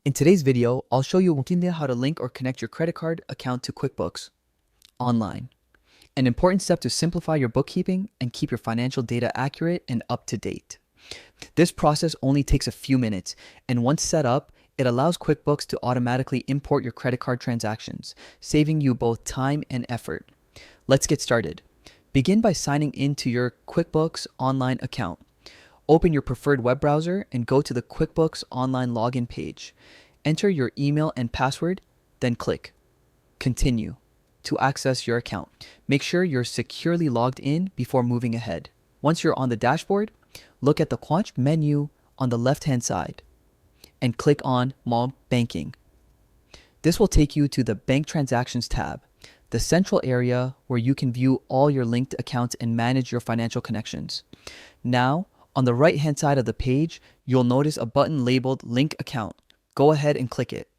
In today's video, I'll show you how to link or connect your credit card account to QuickBooks Online, an important step to simplify your bookkeeping and keep your financial data accurate and up to date. This process only takes a few minutes, and once set up, it allows QuickBooks to automatically import your credit card transactions, saving you both time and effort. Let's get started. Begin by signing into your QuickBooks Online account. Open your preferred web browser and go to the QuickBooks Online login page. Enter your email and password, then click Continue to access your account. Make sure you're securely logged in before moving ahead. Once you're on the dashboard, look at the Quanch menu on the left-hand side and click on Mobile Banking. This will take you to the Bank Transactions tab, the central area where you can view all your linked accounts and manage your financial connections. Now, on the right-hand side of the page, you'll notice a button labeled Link Account. Go ahead and click it.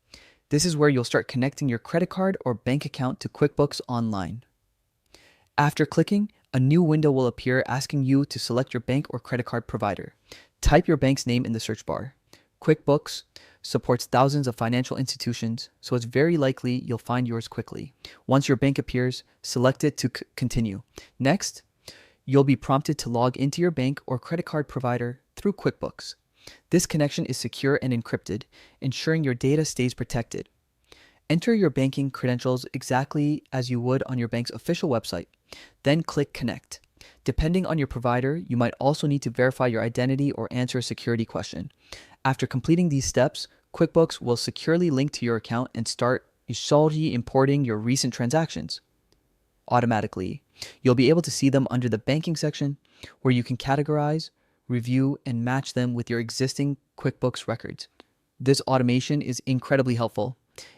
This is where you'll start connecting your credit card or bank account to QuickBooks Online. After clicking, a new window will appear asking you to select your bank or credit card provider. Type your bank's name in the search bar. QuickBooks supports thousands of financial institutions, so it's very likely you'll find yours quickly. Once your bank appears, select it to continue. Next, you'll be prompted to log into your bank or credit card provider through QuickBooks. This connection is secure and encrypted, ensuring your data stays protected. Enter your banking credentials exactly as you would on your bank's official website. Then click Connect. Depending on your provider, you might also need to verify your identity or answer a security question. After completing these steps, QuickBooks will securely link to your account and start importing your recent transactions automatically. You'll be able to see them under the banking section, where you can categorize, review, and match them with your existing QuickBooks records. This automation is incredibly helpful.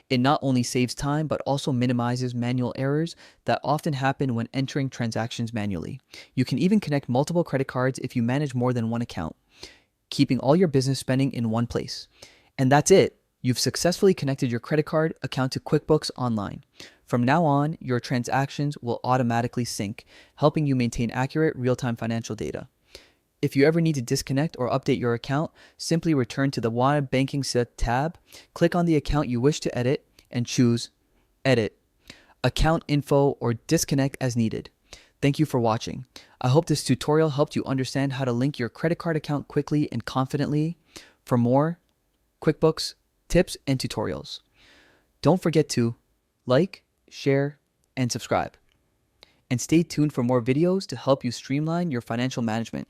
It not only saves time, but also minimizes manual errors that often happen when entering transactions manually. You can even connect multiple credit cards if you manage more than one account, keeping all your business spending in one place. And that's it. You've successfully connected your credit card account to QuickBooks Online. From now on, your transactions will automatically sync, helping you maintain accurate, real-time financial data. If you ever need to disconnect or update your account, simply return to the Web Banking tab, click on the account you wish to edit, and choose Edit, Account Info, or Disconnect as needed. Thank you for watching. I hope this tutorial helped you understand how to link your credit card account quickly and confidently. For more QuickBooks tips and tutorials, don't forget to like, share, and subscribe. And stay tuned for more videos to help you streamline your financial management.